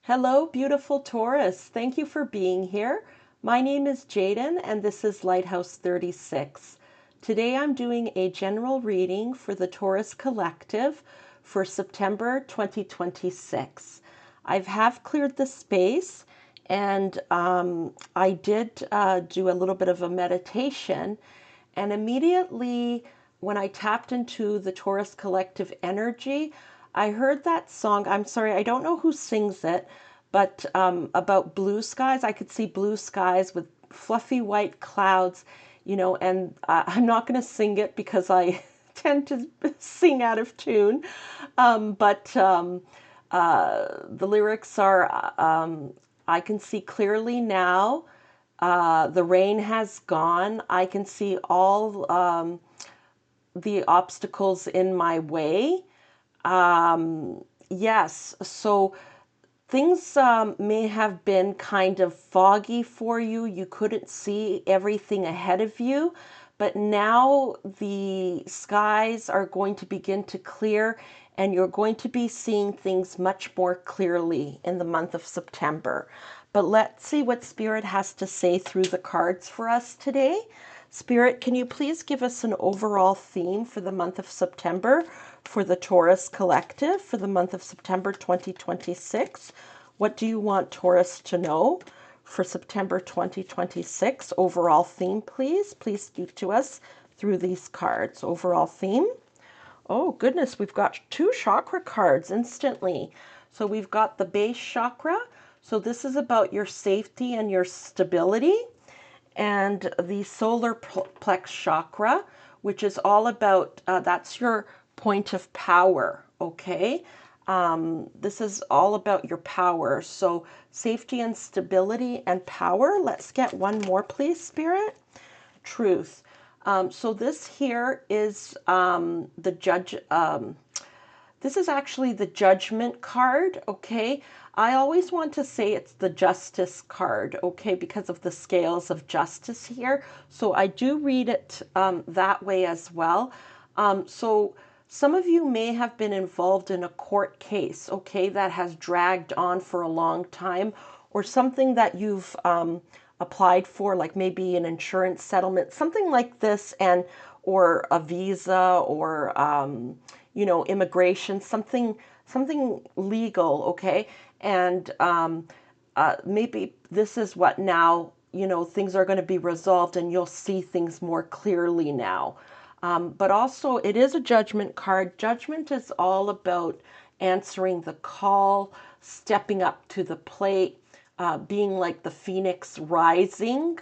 Hello, beautiful Taurus. Thank you for being here. My name is Jaden, and this is Lighthouse 36. Today I'm doing a general reading for the Taurus Collective for September 2026. I have cleared the space, and I did do a little bit of a meditation, and immediately when I tapped into the Taurus Collective energy, I heard that song. I'm sorry, I don't know who sings it, but about blue skies. I could see blue skies with fluffy white clouds, and I'm not going to sing it because I tend to sing out of tune. But the lyrics are I can see clearly now. The rain has gone. I can see all the obstacles in my way. Yes, so things may have been kind of foggy for you. You couldn't see everything ahead of you, but now the skies are going to begin to clear and you're going to be seeing things much more clearly in the month of September. But let's see what Spirit has to say through the cards for us today. Spirit, can you please give us an overall theme for the month of September for the Taurus Collective for the month of September 2026? What do you want Taurus to know for September 2026? Overall theme, please. Please speak to us through these cards. Overall theme. Oh, goodness, we've got two chakra cards instantly. So we've got the base chakra. So this is about your safety and your stability. And the solar plex chakra, which is all about, that's your point of power, okay? This is all about your power. So safety and stability and power. Let's get one more, please, Spirit. Truth. So this here is the judge. This is actually the judgment card, okay? I always want to say it's the justice card, okay, because of the scales of justice here. So I do read it that way as well. So some of you may have been involved in a court case, okay, that has dragged on for a long time, or something that you've applied for, like maybe an insurance settlement, something like this, and or a visa, or immigration, something legal, okay? And maybe this is what now, things are going to be resolved and you'll see things more clearly now. But also it is a judgment card. Judgment is all about answering the call, stepping up to the plate, being like the phoenix rising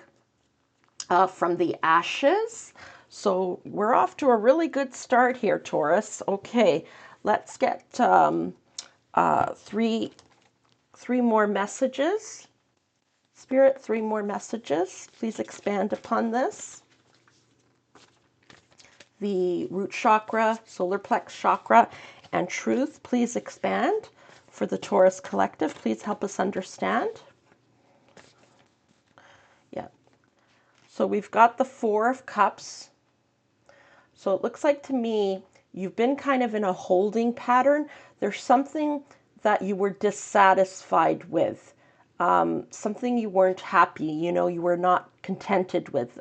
from the ashes. So we're off to a really good start here, Taurus. Okay, let's get three more messages. Spirit, three more messages. Please expand upon this. The root chakra, solar plex chakra, and truth. Please expand for the Taurus Collective. Please help us understand. Yeah. So we've got the Four of Cups. So it looks like to me you've been kind of in a holding pattern. There's something that you were dissatisfied with, something you weren't happy, you were not contented with,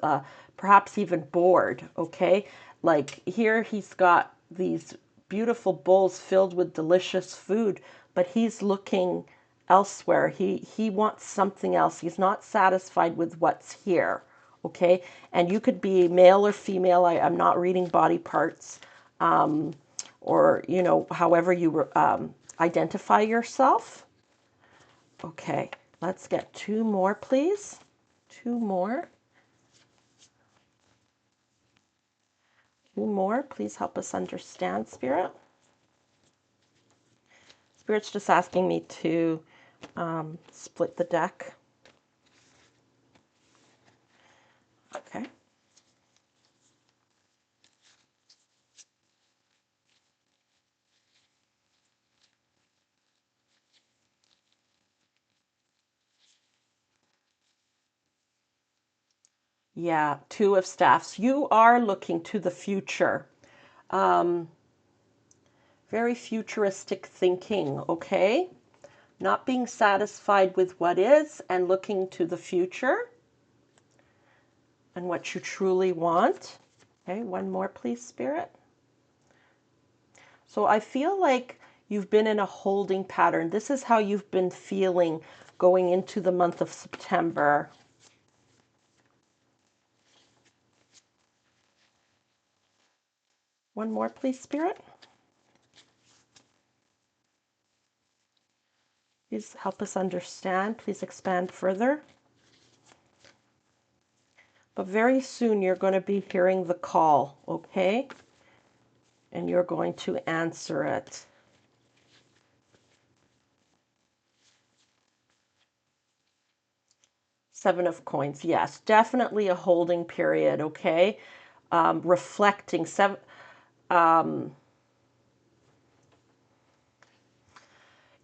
perhaps even bored, okay? Like here he's got these beautiful bowls filled with delicious food, but he's looking elsewhere. He wants something else. He's not satisfied with what's here, okay? And you could be male or female. I'm not reading body parts, or, however you identify yourself. Okay, let's get two more, please. Two more. Two more. Please help us understand, Spirit. Spirit's just asking me to split the deck. Okay. Yeah, Two of Staffs. You are looking to the future. Very futuristic thinking, okay? not being satisfied with what is and looking to the future and what you truly want. Okay, one more, please, Spirit. So I feel like you've been in a holding pattern. This is how you've been feeling going into the month of September. One more, please, Spirit. Please help us understand. Please expand further. But very soon you're going to be hearing the call, okay? And you're going to answer it. Seven of Coins, yes, definitely a holding period, okay? Reflecting,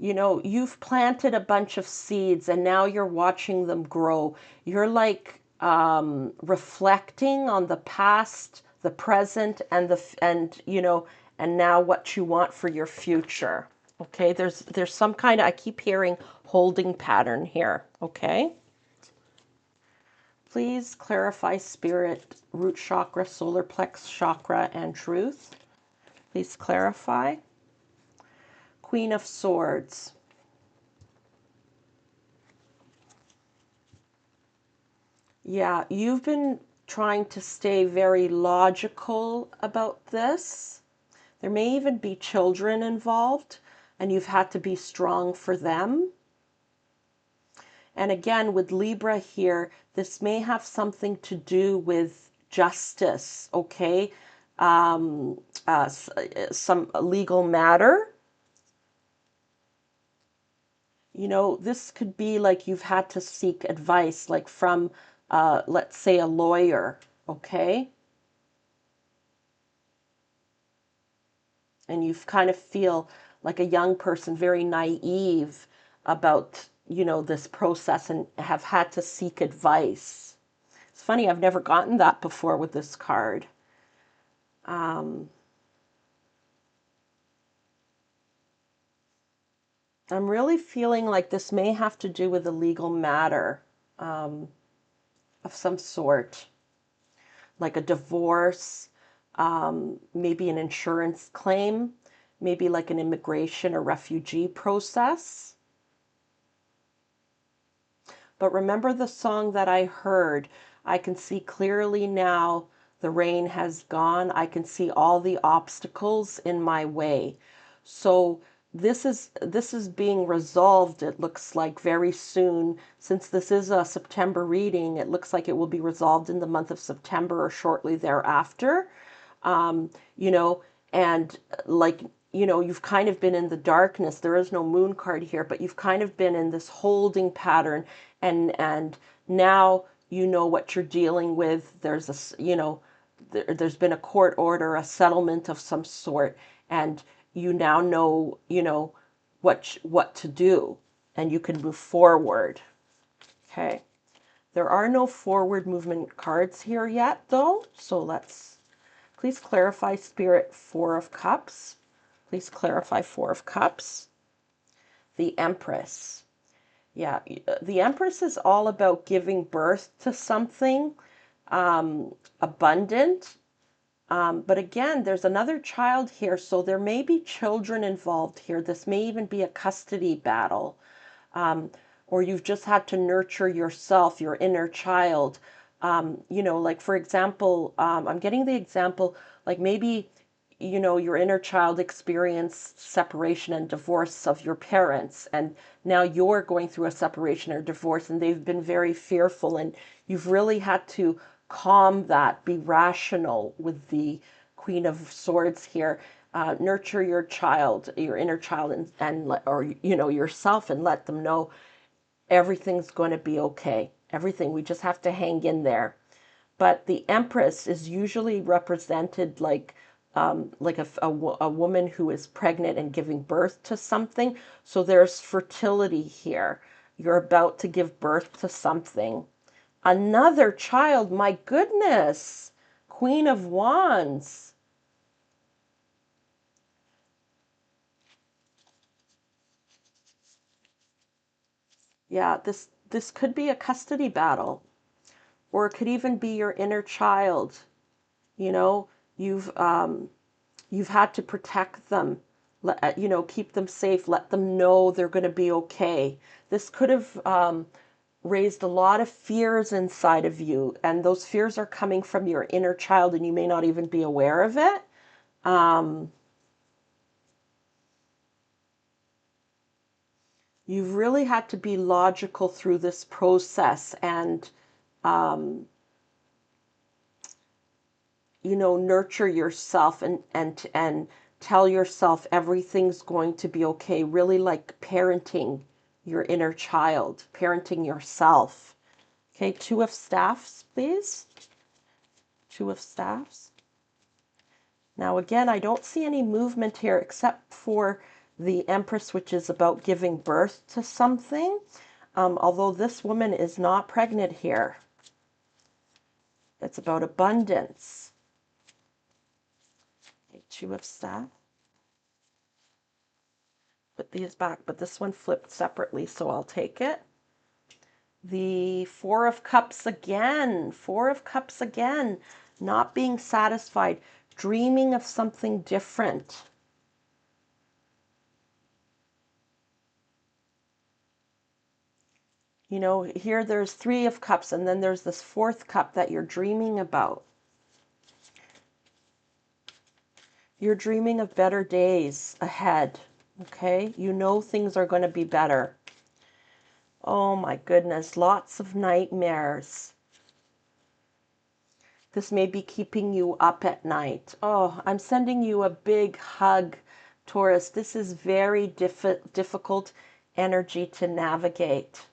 you know, you've planted a bunch of seeds and now you're watching them grow. You're like reflecting on the past, the present, and you know, and now what you want for your future. Okay, there's some kind of, I keep hearing holding pattern here. Okay. Please clarify spirit, root chakra, solar plex chakra, and truth. Please clarify. Queen of Swords. Yeah, you've been trying to stay very logical about this. There may even be children involved, and you've had to be strong for them. And again, with Libra here, this may have something to do with justice, okay? Some legal matter. You know, this could be like you've had to seek advice, like from, let's say, a lawyer, okay? And you kind of feel like a young person, very naive about, you know, this process and have had to seek advice. It's funny, I've never gotten that before with this card. I'm really feeling like this may have to do with a legal matter of some sort, like a divorce, maybe an insurance claim, maybe like an immigration or refugee process. But remember the song that I heard, I can see clearly now the rain has gone. I can see all the obstacles in my way. So this is being resolved, it looks like, very soon. Since this is a September reading, it looks like it will be resolved in the month of September or shortly thereafter. You know, and like, you know, you've kind of been in the darkness. There is no moon card here, but you've kind of been in this holding pattern, and now you know what you're dealing with. There's a, you know, there's been a court order, a settlement of some sort, and you now know, you know, what to do, and you can move forward. Okay. There are no forward movement cards here yet, though, so let's, please clarify, Spirit, Four of Cups. Please clarify, Four of Cups. The Empress. Yeah, the Empress is all about giving birth to something abundant. But again, there's another child here, so there may be children involved here. This may even be a custody battle. Or you've just had to nurture yourself, your inner child. You know, like for example, I'm getting the example, like maybe, you know, your inner child experienced separation and divorce of your parents, and now you're going through a separation or divorce, and they've been very fearful, and you've really had to calm that, be rational with the Queen of Swords here. Nurture your child, your inner child, and or you know, yourself, and let them know everything's going to be okay. Everything, we just have to hang in there. But the Empress is usually represented like a woman who is pregnant and giving birth to something. So there's fertility here. You're about to give birth to something. Another child, my goodness. Queen of Wands. Yeah, this could be a custody battle, or it could even be your inner child. You know, you've had to protect them, keep them safe, let them know they're going to be okay. This could have raised a lot of fears inside of you, and those fears are coming from your inner child, and you may not even be aware of it. You've really had to be logical through this process and, nurture yourself and tell yourself everything's going to be okay. Really like parenting your inner child, parenting yourself. Okay, Two of Staffs, please. Two of Staffs. Now, again, I don't see any movement here except for the Empress, which is about giving birth to something. Although this woman is not pregnant here. It's about abundance. Okay, Two of Staffs. Put these back, but this one flipped separately, so I'll take it. The Four of Cups again. Four of Cups again. Not being satisfied. Dreaming of something different. Here there's Three of Cups, and then there's this fourth cup that you're dreaming about. You're dreaming of better days ahead, okay? You know things are going to be better. Oh my goodness, lots of nightmares. This may be keeping you up at night. Oh, I'm sending you a big hug, Taurus. This is very difficult energy to navigate.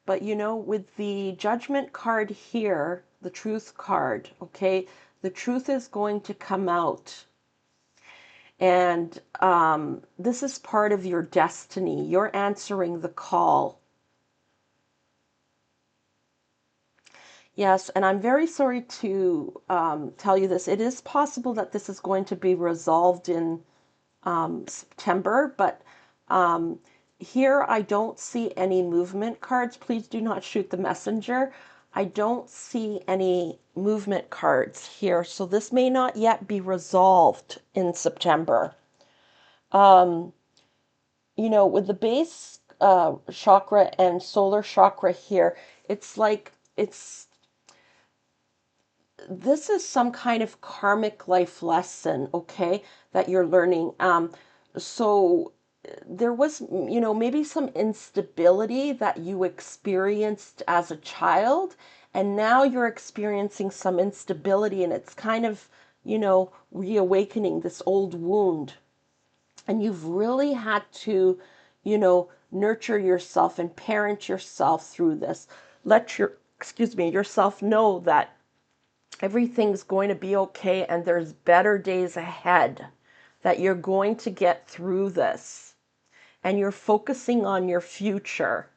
But with the Judgment card here, the Truth card, okay, the truth is going to come out. And this is part of your destiny. You're answering the call. Yes, and I'm very sorry to tell you this. It is possible that this is going to be resolved in September, but here I don't see any movement cards. Please do not shoot the messenger. I don't see any movement cards here, so this may not yet be resolved in September. With the base chakra and solar chakra here, it's like this is some kind of karmic life lesson, okay, that you're learning. So there was, maybe some instability that you experienced as a child, and now you're experiencing some instability, and it's kind of, reawakening this old wound. And you've really had to, nurture yourself and parent yourself through this. Let yourself know that everything's going to be okay and there's better days ahead, that you're going to get through this, and you're focusing on your future.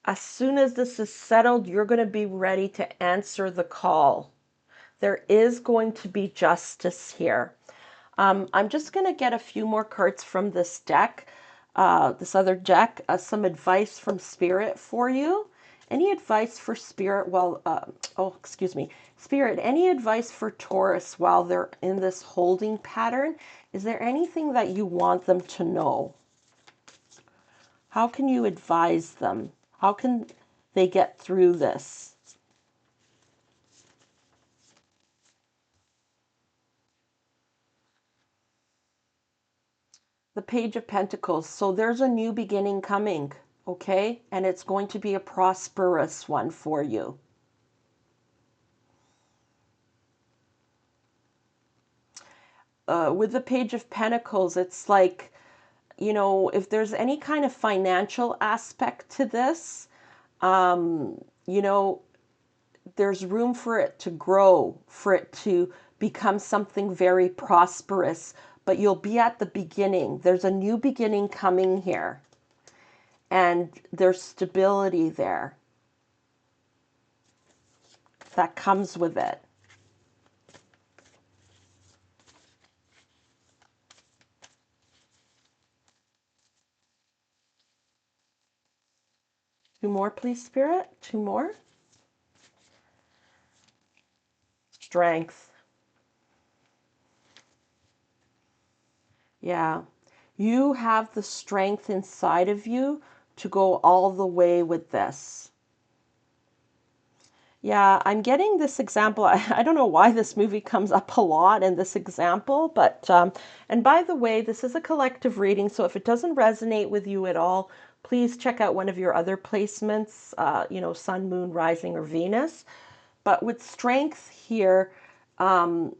As soon as this is settled, you're going to be ready to answer the call. There is going to be justice here. I'm just going to get a few more cards from this deck, this other deck, some advice from Spirit for you. Any advice for Spirit Spirit, any advice for Taurus while they're in this holding pattern? Is there anything that you want them to know? How can you advise them? How can they get through this? The Page of Pentacles. So there's a new beginning coming, okay? And it's going to be a prosperous one for you. With the Page of Pentacles, it's like, if there's any kind of financial aspect to this, there's room for it to grow, for it to become something very prosperous, but you'll be at the beginning. There's a new beginning coming here, and there's stability there that comes with it. Two more, please, Spirit. Two more. Strength. Yeah. You have the strength inside of you to go all the way with this. Yeah, I'm getting this example. I don't know why this movie comes up a lot in this example, but, and by the way, this is a collective reading, so if it doesn't resonate with you at all, please check out one of your other placements, Sun, Moon, Rising, or Venus. But with strength here, the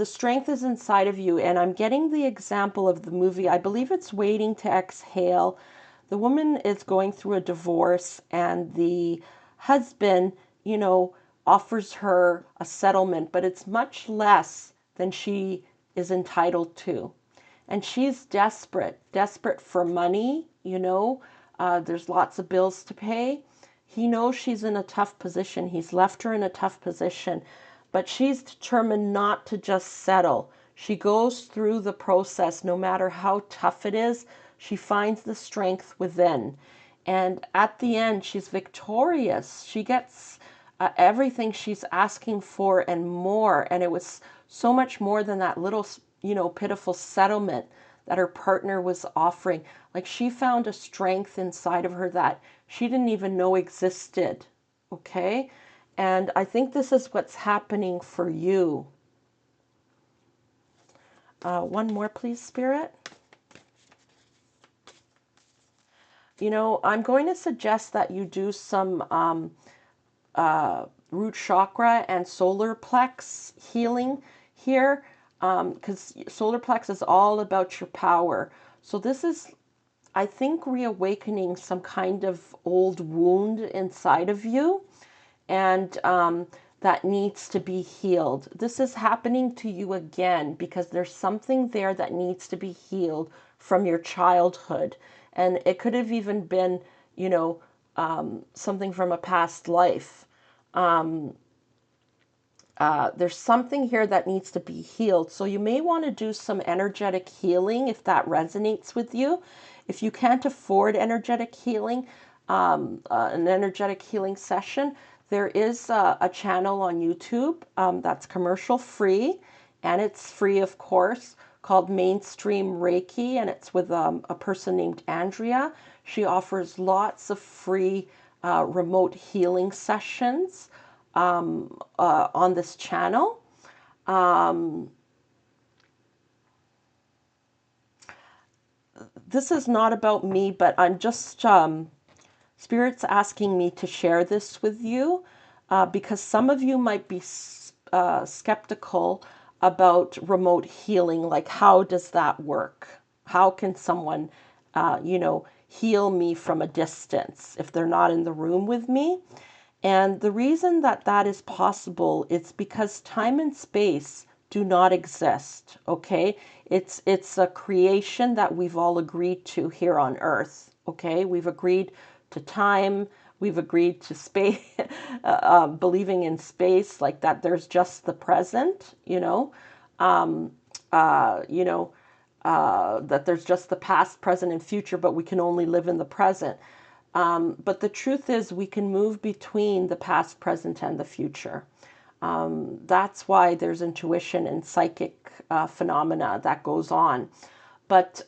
strength is inside of you, and I'm getting the example of the movie. I believe it's Waiting to Exhale. The woman is going through a divorce, and the husband, offers her a settlement, but it's much less than she is entitled to. And she's desperate for money, there's lots of bills to pay. He knows she's in a tough position. He's left her in a tough position, but she's determined not to just settle. She goes through the process no matter how tough it is. She finds the strength within. And at the end, she's victorious. She gets everything she's asking for and more. And it was so much more than that little, pitiful settlement that her partner was offering. Like, she found a strength inside of her that she didn't even know existed. Okay? And I think this is what's happening for you. One more, please, Spirit. I'm going to suggest that you do some root chakra and solar plex healing here, because solar plex is all about your power. So this is, I think, reawakening some kind of old wound inside of you, and that needs to be healed. This is happening to you again because there's something there that needs to be healed from your childhood. And it could have even been, something from a past life. There's something here that needs to be healed. So you may want to do some energetic healing if that resonates with you. If you can't afford energetic healing, an energetic healing session, there is a channel on YouTube that's commercial free, and it's free, of course, called Mainstream Reiki, and it's with a person named Andrea. She offers lots of free remote healing sessions on this channel. This is not about me, but I'm just, Spirit's asking me to share this with you because some of you might be skeptical about remote healing. Like, how does that work? How can someone, heal me from a distance if they're not in the room with me? And the reason that that is possible is because time and space do not exist, okay? It's a creation that we've all agreed to here on Earth, okay? We've agreed to time, we've agreed to space, believing in space, like that there's just the present, that there's just the past, present, and future, but we can only live in the present. But the truth is we can move between the past, present, and the future. That's why there's intuition and psychic phenomena that goes on. But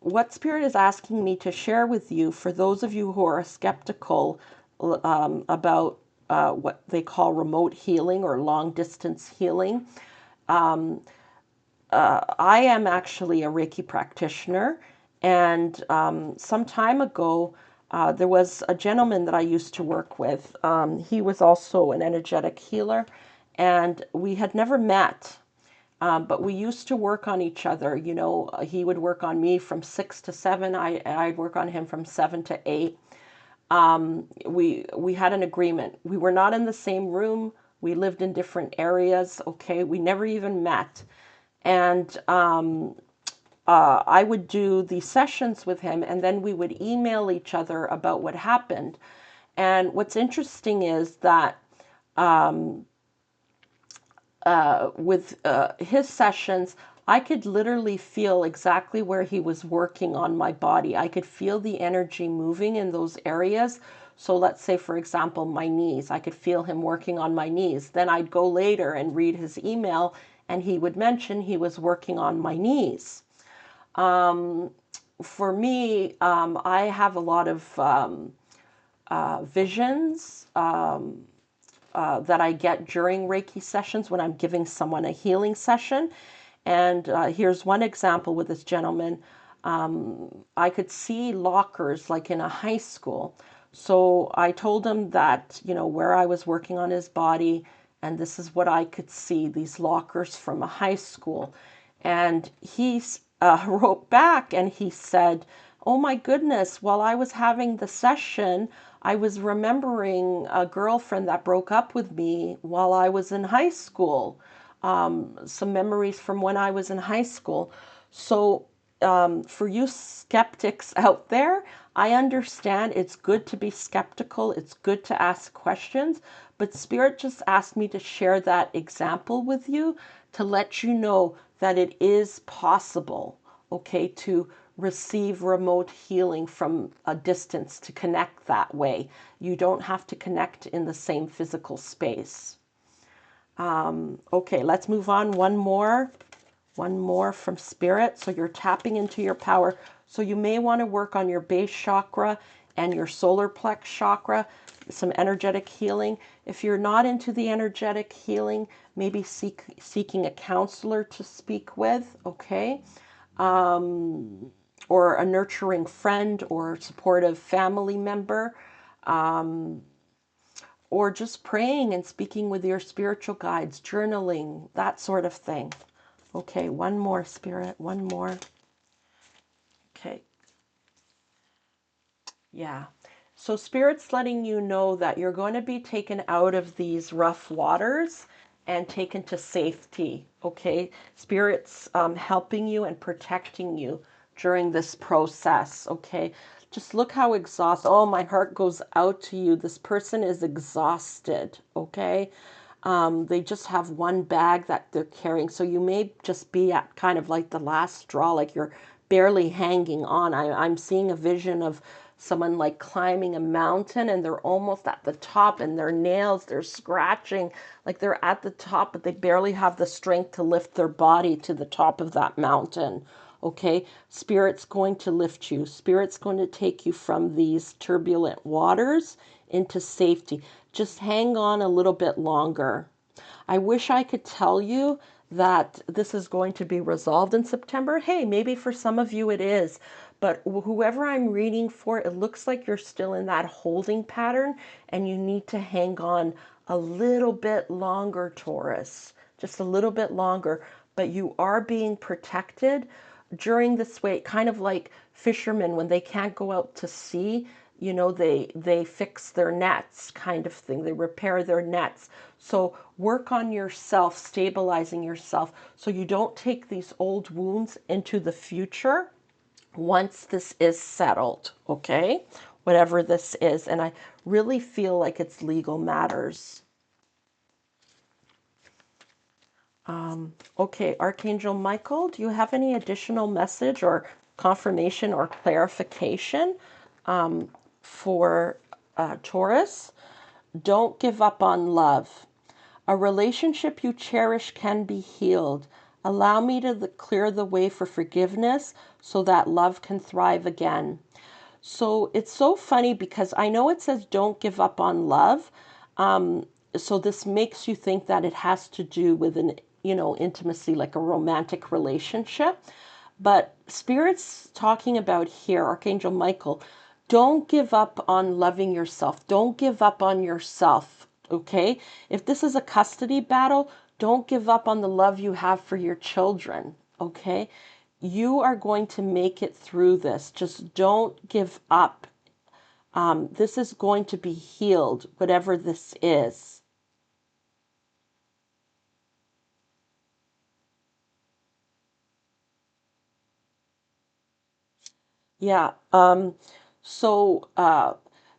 what Spirit is asking me to share with you, for those of you who are skeptical about what they call remote healing or long distance healing, I am actually a Reiki practitioner. And some time ago, there was a gentleman that I used to work with. He was also an energetic healer, and we had never met. But we used to work on each other. He would work on me from 6 to 7. I'd work on him from 7 to 8. We had an agreement. We were not in the same room. We lived in different areas. Okay, we never even met. And I would do the sessions with him, and then we would email each other about what happened. And what's interesting is that with his sessions, I could literally feel exactly where he was working on my body. I could feel the energy moving in those areas. So let's say, for example, my knees. I could feel him working on my knees. Then I'd go later and read his email, and he would mention he was working on my knees. For me, I have a lot of visions that I get during Reiki sessions when I'm giving someone a healing session. And here's one example with this gentleman. I could see lockers like in a high school. So I told him that, where I was working on his body, and this is what I could see, these lockers from a high school. And he wrote back and he said, "Oh my goodness, while I was having the session, I was remembering a girlfriend that broke up with me while I was in high school. Some memories from when I was in high school." So for you skeptics out there, I understand it's good to be skeptical. It's good to ask questions. But Spirit just asked me to share that example with you to let you know that it is possible, okay, to receive remote healing from a distance, to connect that way. You don't have to connect in the same physical space. Okay, let's move on. One more from Spirit. So you're tapping into your power. So you may want to work on your base chakra and your solar plex chakra, some energetic healing. If you're not into the energetic healing, maybe seeking a counselor to speak with, okay? Or a nurturing friend or supportive family member, or just praying and speaking with your spiritual guides, journaling, that sort of thing. Okay, one more, Spirit, one more. Okay. Yeah. So Spirit's letting you know that you're going to be taken out of these rough waters and taken to safety. Okay. Spirit's helping you and protecting you during this process. Okay. Just look how exhausted. Oh, my heart goes out to you. This person is exhausted. Okay. They just have one bag that they're carrying. So you may just be at kind of like the last straw, like you're barely hanging on. I'm seeing a vision of someone like climbing a mountain and they're almost at the top, and their nails, they're scratching like they're at the top, but they barely have the strength to lift their body to the top of that mountain. Okay, Spirit's going to lift you. Spirit's going to take you from these turbulent waters into safety. Just hang on a little bit longer. I wish I could tell you that this is going to be resolved in September. Hey, maybe for some of you it is. But whoever I'm reading for, it looks like you're still in that holding pattern and you need to hang on a little bit longer, Taurus. Just a little bit longer. But you are being protected during this wait, kind of like fishermen when they can't go out to sea. They fix their nets, kind of thing. They repair their nets. So work on yourself, stabilizing yourself so you don't take these old wounds into the future once this is settled, okay? Whatever this is. And I really feel like it's legal matters. Okay, Archangel Michael, do you have any additional message or confirmation or clarification for Taurus? Don't give up on love. A relationship you cherish can be healed. Allow me to clear the way for forgiveness so that love can thrive again. So it's so funny because I know it says don't give up on love. So this makes you think that it has to do with an, intimacy, like a romantic relationship. But Spirit's talking about here, Archangel Michael, don't give up on loving yourself. Don't give up on yourself, okay? If this is a custody battle, don't give up on the love you have for your children, okay? You are going to make it through this. Just don't give up. This is going to be healed, whatever this is. Yeah. So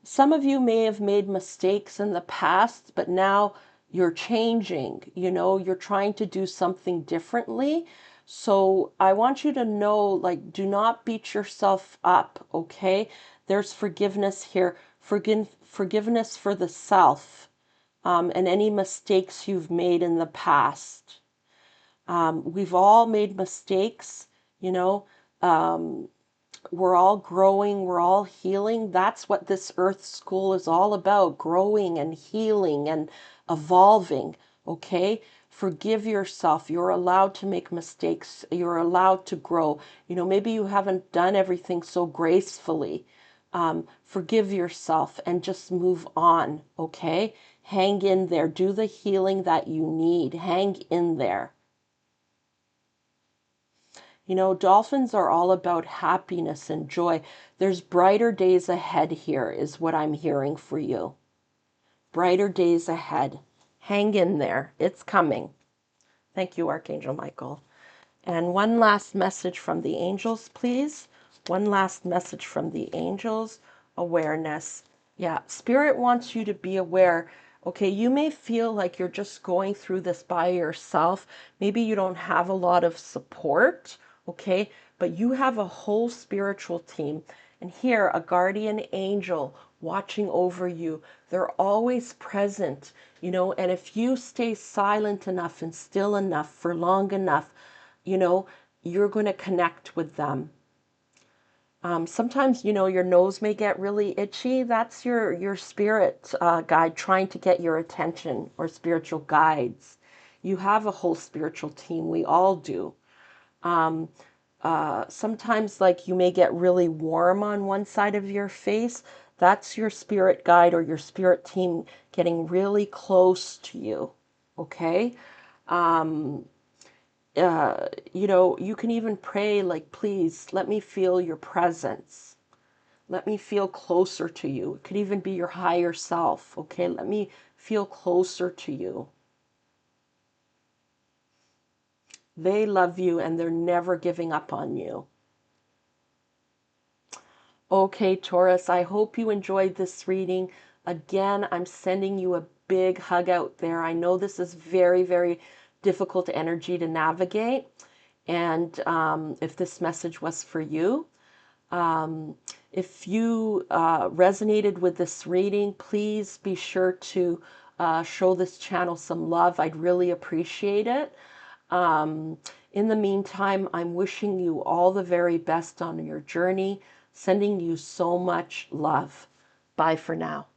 some of you may have made mistakes in the past, but now you're changing. You're trying to do something differently. So I want you to know, like, do not beat yourself up, okay? There's forgiveness here, forgiveness for the self, and any mistakes you've made in the past. We've all made mistakes, you know. We're all growing, we're all healing. That's what this earth school is all about, growing and healing and evolving, okay? Forgive yourself. You're allowed to make mistakes. You're allowed to grow. You know, maybe you haven't done everything so gracefully. Forgive yourself and just move on, okay? Hang in there. Do the healing that you need. Hang in there. You know, dolphins are all about happiness and joy. There's brighter days ahead here, is what I'm hearing for you. Brighter days ahead. Hang in there. It's coming. Thank you, Archangel Michael. And one last message from the angels, please. One last message from the angels. Awareness. Yeah, Spirit wants you to be aware. Okay, you may feel like you're just going through this by yourself. Maybe you don't have a lot of support, okay? But you have a whole spiritual team. And here, a guardian angel watching over you. They're always present, you know, and if you stay silent enough and still enough for long enough, you know, you're going to connect with them. Sometimes, you know, your nose may get really itchy. That's your spirit guide trying to get your attention, or spiritual guides. You have a whole spiritual team. We all do. Sometimes, like, you may get really warm on one side of your face. That's your spirit guide or your spirit team getting really close to you. Okay? You know, you can even pray, like, please let me feel your presence. Let me feel closer to you. It could even be your higher self. Okay, let me feel closer to you. They love you and they're never giving up on you. Okay, Taurus, I hope you enjoyed this reading. Again, I'm sending you a big hug out there. I know this is very, very difficult energy to navigate. And if this message was for you, if you resonated with this reading, please be sure to show this channel some love. I'd really appreciate it. In the meantime, I'm wishing you all the very best on your journey, sending you so much love. Bye for now.